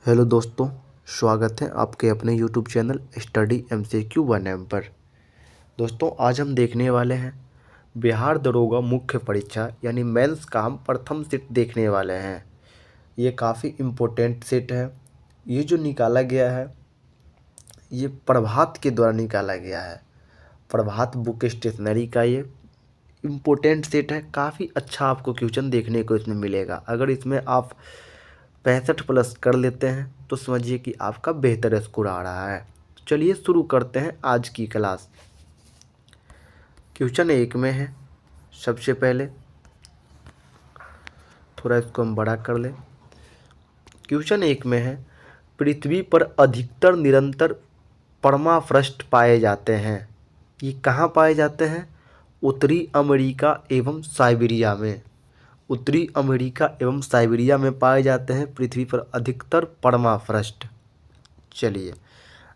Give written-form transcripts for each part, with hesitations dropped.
Hello दोस्तों, स्वागत है आपके अपने YouTube channel study MCQ 1M पर। दोस्तों, आज हम देखने वाले हैं बिहार दरोगा मुख्य परीक्षा यानी मेंस का हम प्रथम सेट देखने वाले हैं। ये काफ़ी इम्पोर्टेंट सेट है। ये जो निकाला गया है ये प्रभात के द्वारा निकाला गया है। प्रभात बुक स्टेशनरी का ये इम्पोर्टेंट सेट है। काफ़ी अच्छा आपको क्वेश्चन देखने को इसमें मिलेगा। अगर इसमें आप 65+ कर लेते हैं तो समझिए कि आपका बेहतर स्कोर आ रहा है। तो चलिए शुरू करते हैं आज की क्लास। क्वेश्चन 1 में है, सबसे पहले थोड़ा इसको हम बड़ा कर लें। क्वेश्चन 1 में है, पृथ्वी पर अधिकतर निरंतर परमाफ्रस्ट पाए जाते हैं। ये कहाँ पाए जाते हैं? उत्तरी अमेरिका एवं साइबेरिया में। उत्तरी अमेरिका एवं साइबेरिया में पाए जाते हैं पृथ्वी पर अधिकतर परमाफ्रस्ट। चलिए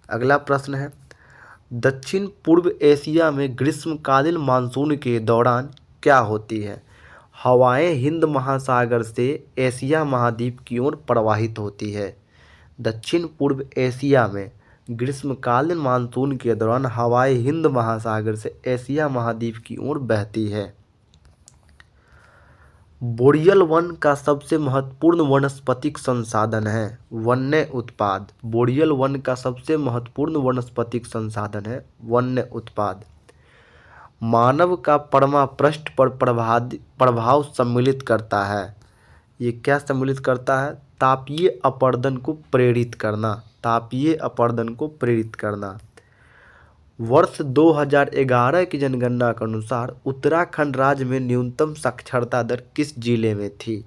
अगला प्रश्न है, दक्षिण पूर्व एशिया में ग्रीष्मकालीन मानसून के दौरान क्या होती है? हवाएं हिंद महासागर से एशिया महाद्वीप की ओर प्रवाहित होती है। दक्षिण पूर्व एशिया में ग्रीष्मकालीन मानसून के दौरान हवाएं हिंद महासागर से एशिया महाद्वीप की ओर बहती है। बोरियल वन का सबसे महत्वपूर्ण वनस्पतिक संसाधन है वन्य उत्पाद। बोरियल वन का सबसे महत्वपूर्ण वनस्पतिक संसाधन है वन्य उत्पाद। मानव का परमाफ्रस्ट पर प्रभाव सम्मिलित करता है। ये क्या सम्मिलित करता है? तापीय अपरदन को प्रेरित करना। तापीय अपरदन को प्रेरित करना। वर्ष 2011 की जनगणना के अनुसार उत्तराखंड राज्य में न्यूनतम साक्षरता दर किस जिले में थी?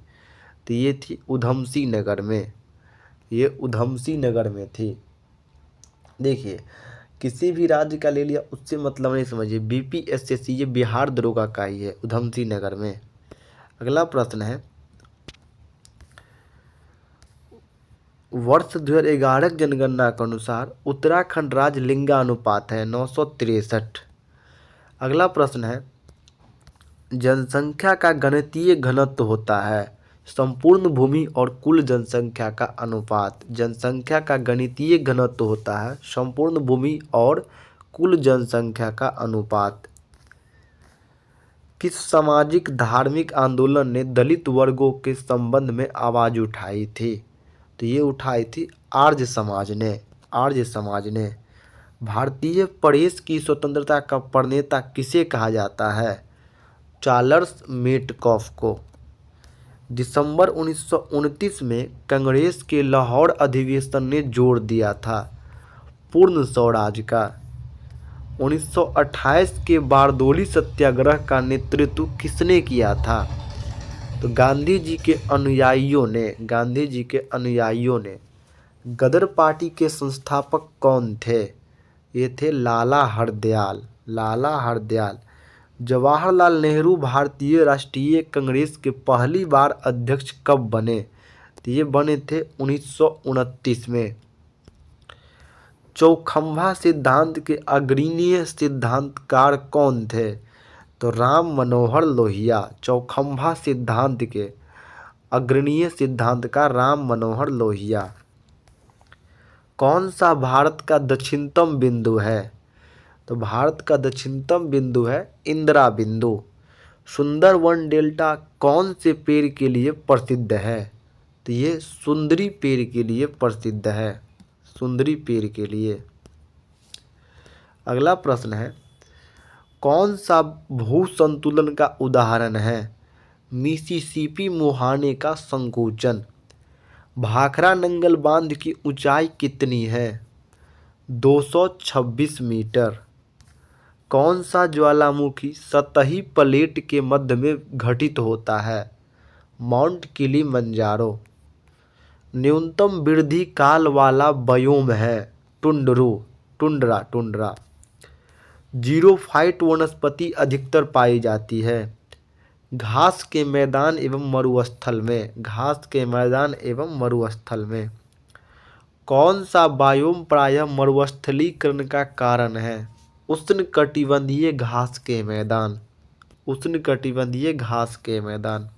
तो ये थी उधमसिंह नगर में। ये उधमसिंह नगर में थी। देखिए, किसी भी राज्य का ले लिया उससे मतलब नहीं समझिए। BPSC ये बिहार दरोगा का ही है, उधमसिंह नगर में। अगला प्रश्न है, वर्ष 2011 की जनगणना के अनुसार उत्तराखंड राज्य लिंगानुपात है 963। अगला प्रश्न है, जनसंख्या का गणितीय घनत्व होता है संपूर्ण भूमि और कुल जनसंख्या का अनुपात। जनसंख्या का गणितीय घनत्व होता है संपूर्ण भूमि और कुल जनसंख्या का अनुपात। किस सामाजिक धार्मिक आंदोलन ने दलित वर्गों के संबंध में आवाज उठाई थी? तो ये उठाई थी आर्य समाज ने। आर्य समाज ने। भारतीय प्रेस की स्वतंत्रता का प्रणेता किसे कहा जाता है? चार्ल्स मेटकॉफ को। दिसंबर 1929 में कांग्रेस के लाहौर अधिवेशन ने जोर दिया था पूर्ण स्वराज का। 1928 के बारदोली सत्याग्रह का नेतृत्व किसने किया था? तो गांधी जी के अनुयायियों ने। गदर पार्टी के संस्थापक कौन थे? ये थे लाला हरदयाल। जवाहरलाल नेहरू भारतीय राष्ट्रीय कांग्रेस के पहली बार अध्यक्ष कब बने? तो ये बने थे 1929 में। चौखंभा सिद्धांत के अग्रणीय सिद्धांतकार कौन थे? तो राम मनोहर लोहिया। चौखंभा सिद्धांत के अग्रणीय सिद्धांतकार राम मनोहर लोहिया। कौन सा भारत का दक्षिणतम बिंदु है? तो भारत का दक्षिणतम बिंदु है इंदिरा बिंदु। सुंदरवन डेल्टा कौन से पेड़ के लिए प्रसिद्ध है? तो ये सुंदरी पेड़ के लिए प्रसिद्ध है। सुंदरी पेड़ के लिए। अगला प्रश्न है, कौन सा भू संतुलन का उदाहरण है? मिसिसिपी मुहाने का संकोचन। भाखड़ा नंगल बांध की ऊंचाई कितनी है? 226 मीटर। कौन सा ज्वालामुखी सतही प्लेट के मध्य में घटित होता है? Mount Kilimanjaro. न्यूनतम वृद्धि काल वाला बयोम है टुंड्रा। जीरोफाइट वनस्पति अधिकतर पाई जाती है घास के मैदान एवं मरुस्थल में। कौन सा बायोम प्रायः मरुस्थलीकरण का कारण है? उष्णकटिबंधीय घास के मैदान।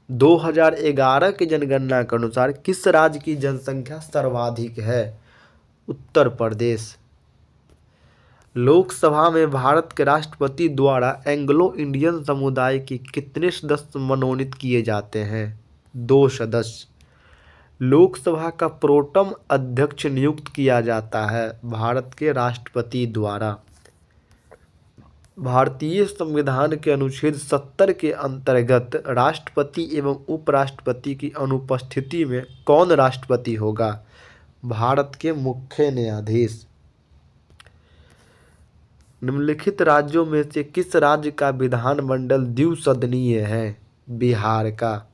2011 की जनगणना के अनुसार किस राज्य की जनसंख्या सर्वाधिक है? उत्तर प्रदेश। लोकसभा में भारत के राष्ट्रपति द्वारा एंग्लो इंडियन समुदाय के कितने सदस्य मनोनीत किए जाते हैं? 2 सदस्य। लोकसभा का प्रोटम अध्यक्ष नियुक्त किया जाता है भारत के राष्ट्रपति द्वारा। भारतीय संविधान के अनुच्छेद 70 के अंतर्गत राष्ट्रपति एवं उपराष्ट्रपति की अनुपस्थिति में कौन राष्ट्रपति होगा? भारत के मुख्य न्यायाधीश। निम्नलिखित राज्यों में से किस राज्य का विधानमंडल द्विसदनीय है? बिहार का।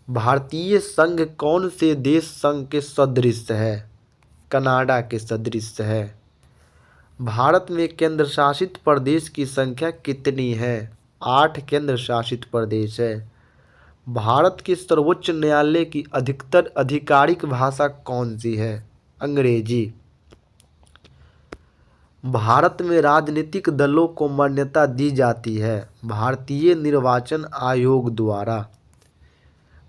भारतीय संघ कौन से देश संघ के सदृश है? कनाडा के सदृश है। भारत में केंद्र शासित प्रदेश की संख्या कितनी है? 8 केंद्र शासित प्रदेश है। भारत के सर्वोच्च न्यायालय की अधिकतर आधिकारिक भाषा कौन सी है? अंग्रेजी। भारत में राजनीतिक दलों को मान्यता दी जाती है भारतीय निर्वाचन आयोग द्वारा।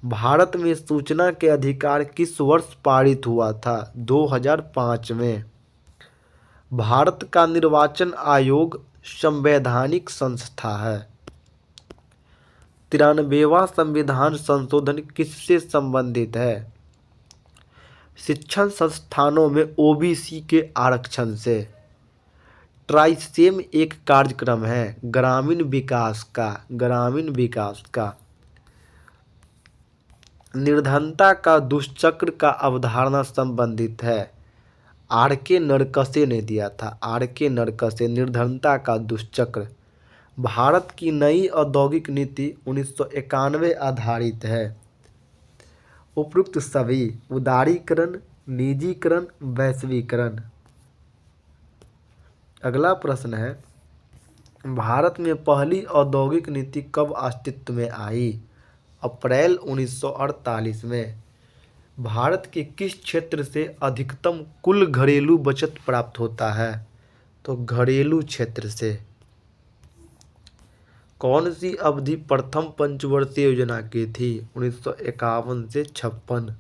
भारत में सूचना के अधिकार किस वर्ष पारित हुआ था? 2005 में। भारत का निर्वाचन आयोग संवैधानिक संस्था है। 93वां संविधान संशोधन किससे संबंधित है? शिक्षण संस्थानों में ओबीसी के आरक्षण से। ट्राइसेम एक कार्यक्रम है ग्रामीण विकास का। निर्धनता का दुष्चक्र का अवधारणा संबंधित है। आर.के. नरकसे ने दिया था। आर.के. नरकसे। निर्धनता का दुष्चक्र। भारत की नई औद्योगिक नीति 1991 आधारित है। उपरोक्त सभी उदारीकरण, निजीकरण, वैश्वीकरण। अगला प्रश्न है, भारत में पहली औद्योगिक नीति कब अस्तित्व में आई? अप्रैल 1948 में। भारत के किस क्षेत्र से अधिकतम कुल घरेलू बचत प्राप्त होता है? तो घरेलू क्षेत्र से। कौन सी अवधि प्रथम पंचवर्षीय योजना की थी? 1951 से 56।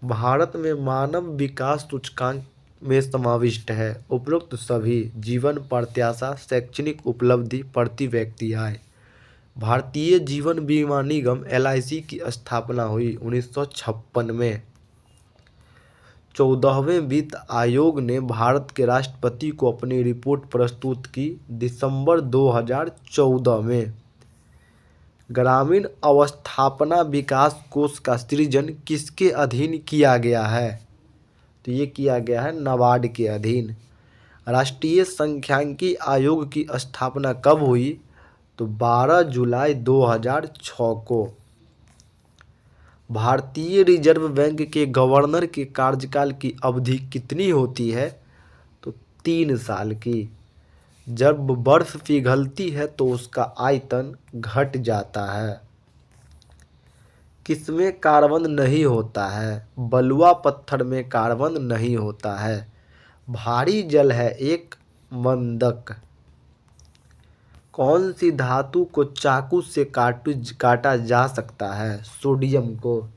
भारत में मानव विकास सूचकांक में समाविष्ट है उपरोक्त सभी जीवन प्रत्याशा, शैक्षणिक उपलब्धि, प्रति व्यक्ति आय। भारतीय जीवन बीमा निगम LIC की स्थापना हुई 1956 में। 14वें वित्त आयोग ने भारत के राष्ट्रपति को अपनी रिपोर्ट प्रस्तुत की दिसंबर 2014 में। ग्रामीण अवस्थापना विकास कोष का सृजन किसके अधीन किया गया है? तो ये किया गया है नाबार्ड के अधीन। राष्ट्रीय सांख्यिकी आयोग की स्थापना कब हुई? तो 12 जुलाई 2006 को। भारतीय रिजर्व बैंक के गवर्नर के कार्यकाल की अवधि कितनी होती है? तो 3 साल की। जब बर्फ पिघलती है तो उसका आयतन घट जाता है। किसमें कार्बन नहीं होता है? बलुआ पत्थर में कार्बन नहीं होता है। भारी जल है एक मंदक। कौन सी धातु को चाकू से काटा जा सकता है? सोडियम को।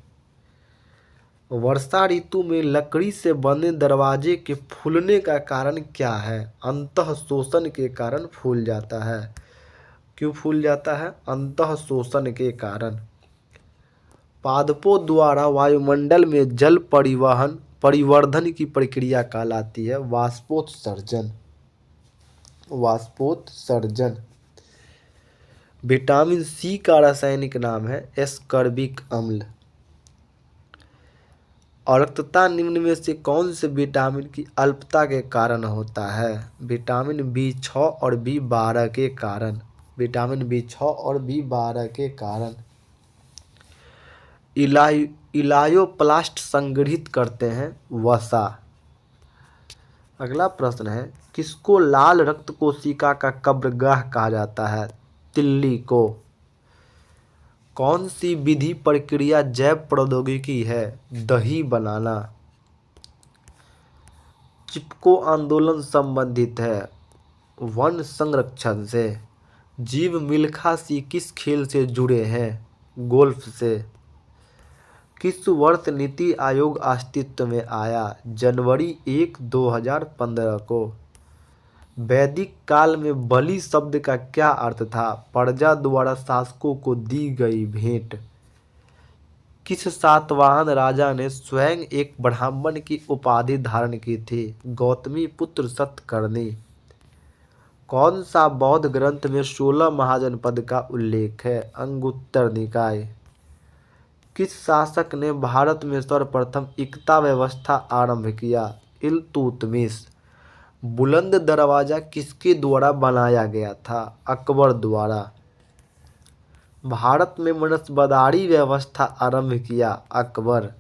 वर्षा ऋतु में लकड़ी से बने दरवाजे के फूलने का कारण क्या है? अंतः शोषण के कारण फूल जाता है। क्यों फूल जाता है? अंतः शोषण के कारण। पादपों द्वारा वायुमंडल में जल परिवर्धन की प्रक्रिया कहलाती है वाष्पोत्सर्जन। विटामिन C का रासायनिक नाम है एस्कॉर्बिक अम्ल। अरक्तता निम्न में से कौन से विटामिन की अल्पता के कारण होता है? विटामिन B6 और B12 के कारण। विटामिन B6 और B12 के कारण। इलायोप्लास्ट संग्रहित करते हैं वसा। अगला प्रश्न है, किसको लाल रक्त कोशिका का कब्रगाह कहा जाता है? तिल्ली को। कौन सी विधि प्रक्रिया जैव प्रौद्योगिकी है? दही बनाना। चिपको आंदोलन संबंधित है वन संरक्षण से। जीव मिल्खा सिंह किस खेल से जुड़े हैं? गोल्फ से। किस वर्ष नीति आयोग अस्तित्व में आया? जनवरी 1, 2015 को। वैदिक काल में बलि शब्द का क्या अर्थ था? प्रजा द्वारा शासकों को दी गई भेंट। किस सातवाहन राजा ने स्वयं एक ब्राह्मण की उपाधि धारण की थी? गौतमी पुत्र सतकर्णी। कौन सा बौद्ध ग्रंथ में 16 महाजनपद का उल्लेख है? अंगुत्तर निकाय। किस शासक ने भारत में सर्वप्रथम इक्ता व्यवस्था आरंभ किया? इल्तुतमिश। बुलंद दरवाजा किसके द्वारा बनाया गया था? अकबर द्वारा। भारत में मनसबदारी व्यवस्था आरंभ किया? अकबर।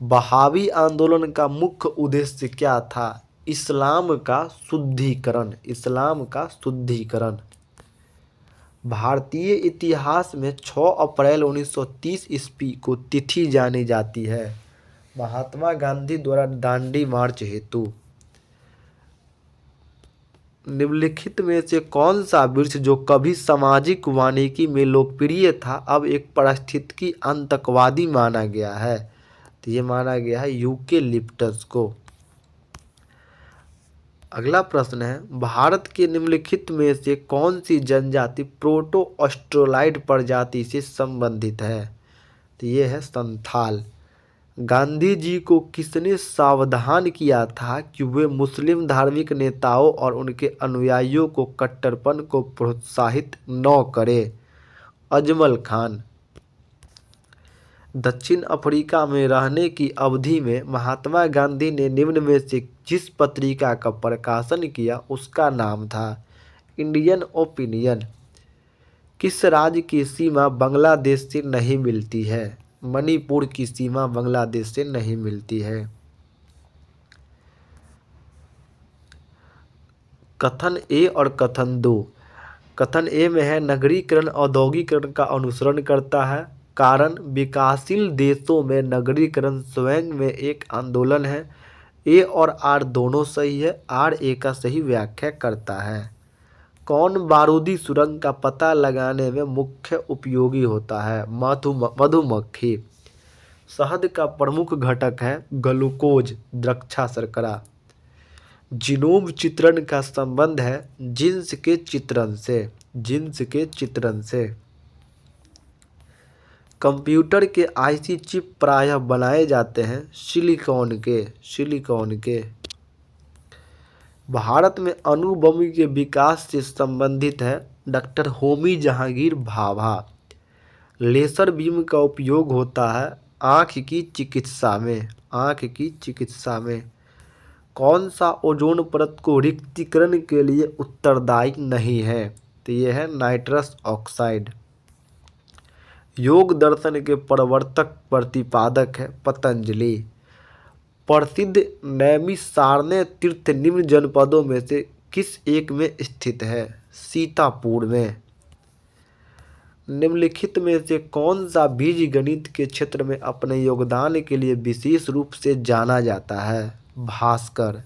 बहावी आंदोलन का मुख्य उद्देश्य क्या था? इस्लाम का शुद्धिकरण। इस्लाम का शुद्धिकरण। भारतीय इतिहास में 6 अप्रैल 1930 ईस्वी को तिथि जानी जाती है? महात्मा गांधी द्वारा दांडी मार्च हेतु। निम्नलिखित में से कौन सा वृक्ष जो कभी सामाजिक वानिकी में लोकप्रिय था अब एक पारिस्थितिकी आतंकवादी माना गया है? तो ये माना गया है यूकेलिप्टस को। अगला प्रश्न है, भारत के निम्नलिखित में से कौन सी जनजाति प्रोटो ऑस्ट्रेलॉइड प्रजाति से संबंधित है? तो ये है संथाल। गांधी जी को किसने सावधान किया था कि वे मुस्लिम धार्मिक नेताओं और उनके अनुयायियों को कट्टरपन को प्रोत्साहित न करें? अजमल खान। दक्षिण अफ्रीका में रहने की अवधि में महात्मा गांधी ने निम्न में से जिस पत्रिका का प्रकाशन किया उसका नाम था? Indian opinion. किस राज्य की सीमा बांग्लादेश से नहीं मिलती है? मणिपुर की सीमा बांग्लादेश से नहीं मिलती है। कथन ए और कथन दो। कथन ए में है नगरीकरण औद्योगिकरण का अनुसरण करता है। कारण विकासशील देशों में नगरीकरण स्वयं में एक आंदोलन है। ए और आर दोनों सही है। आर ए का सही व्याख्या करता है। कौन बारूदी सुरंग का पता लगाने में मुख्य उपयोगी होता है? मधुमक्खी। शहद का प्रमुख घटक है ग्लूकोज द्रक्षा शर्करा। जीनोम चित्रण का संबंध है जीन्स के चित्रण से। जीन्स के चित्रण से। कंप्यूटर के आईसी चिप प्रायः बनाए जाते हैं सिलिकॉन के। सिलिकॉन के। भारत में अणु बम के विकास से संबंधित है doctor Homi Jehangir Bhabha. Laser beam का उपयोग होता है आँख की चिकित्सा में। आँख की चिकित्सा में। कौन सा ओजोन परत को रिक्तीकरण के लिए उत्तरदायी नहीं है? तो ये है नाइट्रस ऑक्साइड। योग दर्शन के प्रवर्तक प्रतिपादक है पतंजलि। प्रसिद्ध नैमिषारण्य तीर्थ निम्न जनपदों में से किस एक में स्थित है? सीतापुर में। निम्नलिखित में से कौन सा बीज गणित के क्षेत्र में अपने योगदान के लिए विशेष रूप से जाना जाता है? भास्कर।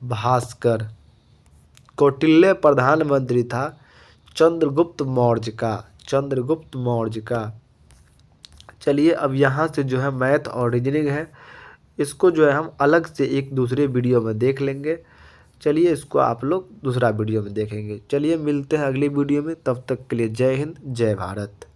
भास्कर। कौटिल्य प्रधानमंत्री था चंद्रगुप्त मौर्य का। चंद्रगुप्त मौर्य का। चलिए अब यहाँ से जो है मैथ और रीजनिंग है इसको जो है हम अलग से एक दूसरे वीडियो में देख लेंगे। चलिए इसको आप लोग दूसरा वीडियो में देखेंगे। चलिए मिलते हैं अगली वीडियो में, तब तक के लिए जय हिंद जय भारत।